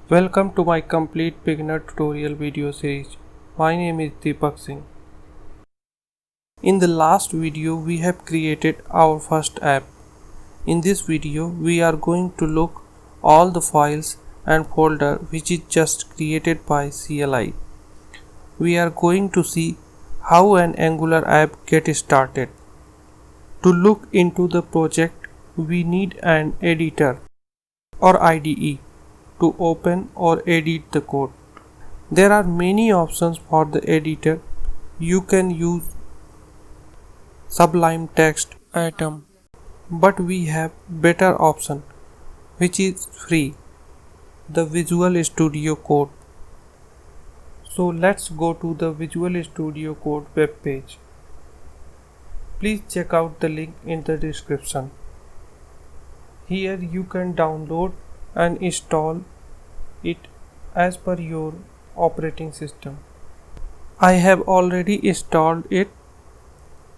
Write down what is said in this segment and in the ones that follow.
Welcome to my complete beginner tutorial video series. My name is Deepak Singh. In the last video we have created our first app. In this video we are going to look all the files and folder which is just created by CLI. We are going to see how an Angular app get started. To look into the project we need an editor or IDE to open or edit the code. There are many options for the editor. You can use Sublime Text, Atom, but we have better option which is free, the Visual Studio Code. So let's go to the Visual Studio Code web page. Please check out the link in the description. Here you can download and install it as per your operating system. I have already installed it,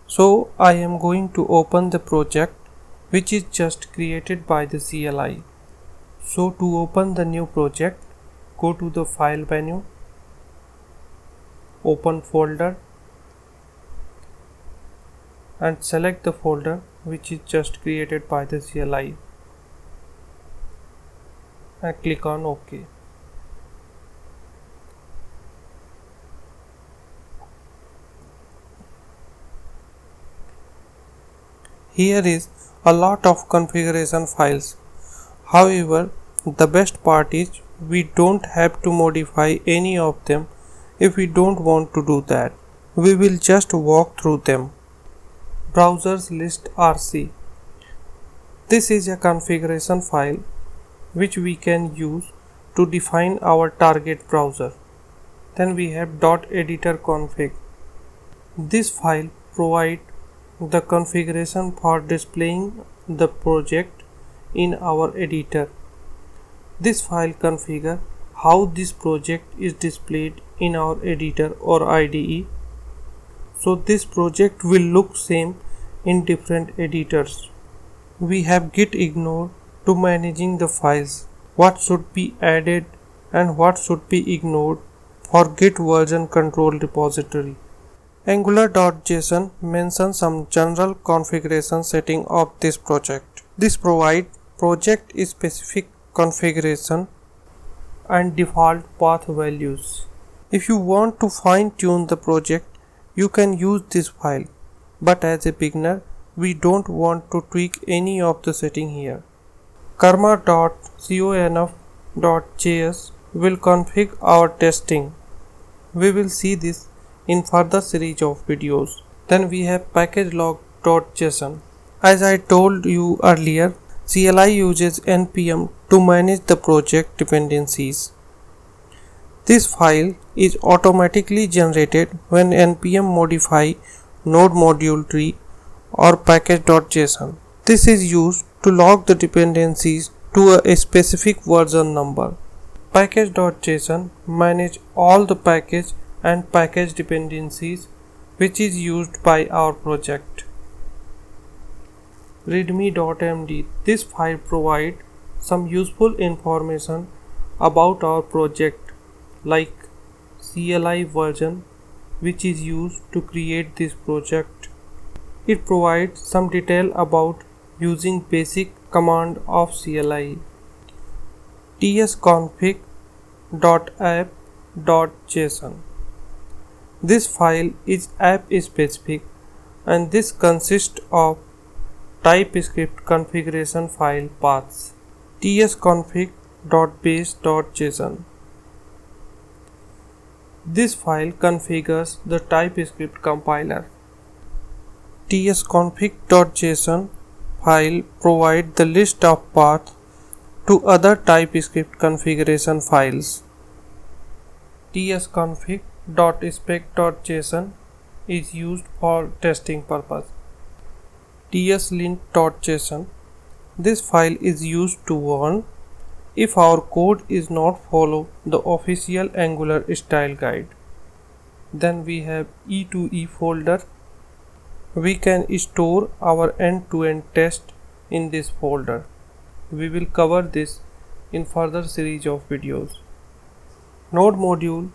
so I am going to open the project which is just created by the CLI. So to open the new project, go to the file menu, open folder and select the folder which is just created by the CLI and click on OK. Here is a lot of configuration files. However, the best part is we don't have to modify any of them if we don't want to do that. We will just walk through them. Browsers list RC. This is a configuration file which we can use to define our target browser. Then we have .editor config. This file provides the configuration for displaying the project in our editor. This file configures how this project is displayed in our editor or IDE. So this project will look same in different editors. We have git ignore to managing the files, what should be added and what should be ignored for Git version control repository. Angular.json mentions some general configuration setting of this project. This provides project specific configuration and default path values. If you want to fine tune the project, you can use this file, but as a beginner, we don't want to tweak any of the setting here. Karma.conf.js will configure our testing. We will see this in further series of videos. Then we have packagelog.json. As I told you earlier, CLI uses npm to manage the project dependencies. This file is automatically generated when npm modify node module tree or package.json. This is used to log the dependencies to a specific version number. Package.json manage all the package and package dependencies which is used by our project. readme.md. This file provides some useful information about our project like CLI version which is used to create this project. It provides some detail about using basic command of CLI. tsconfig.app.json. This file is app specific and this consists of TypeScript configuration file paths. tsconfig.base.json. This file configures the TypeScript compiler. tsconfig.json file provides the list of paths to other TypeScript configuration files. tsconfig.spec.json is used for testing purpose. tslint.json. This file is used to warn if our code is not follow the official Angular style guide. Then we have E2E folder. We can store our end-to-end test in this folder. We will cover this in further series of videos. Node module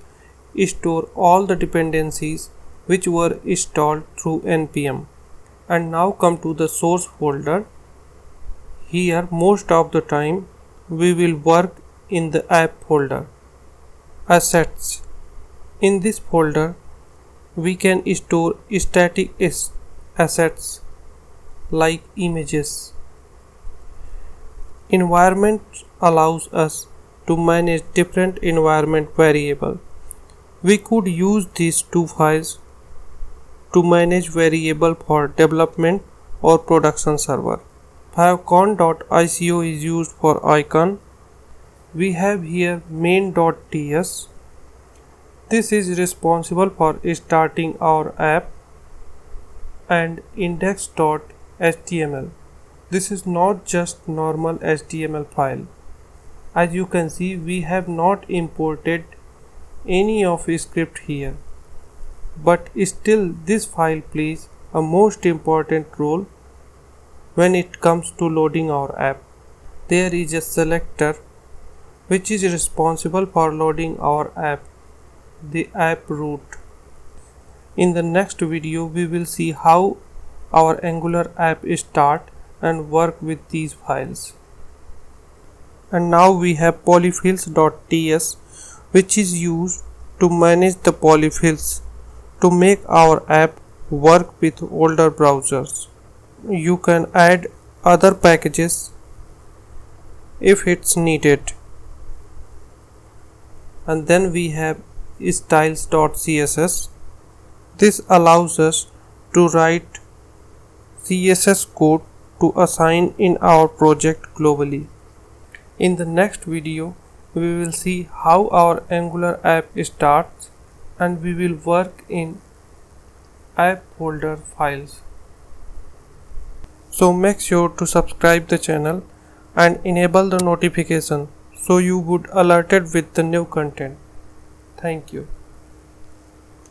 store all the dependencies which were installed through npm. And now come to the source folder. Here most of the time we will work in the app folder. Assets. In this folder we can store static assets like images. Environment allows us to manage different environment variables. We could use these two files to manage variable for development or production server. Favcon.ico is used for icon. We have here main.ts. This is responsible for starting our app, and index.html. This is not just normal HTML file. As you can see, we have not imported any of script here, but still this file plays a most important role when it comes to loading our app. There is a selector which is responsible for loading our app, the app root. In the next video we will see how our Angular app start and work with these files. And now we have polyfills.ts, which is used to manage the polyfills to make our app work with older browsers. You can add other packages if it's needed. And then we have styles.css. This allows us to write CSS code to assign in our project globally. In the next video, we will see how our Angular app starts, and we will work in app folder files. So make sure to subscribe the channel and enable the notification so you would alerted with the new content. Thank you.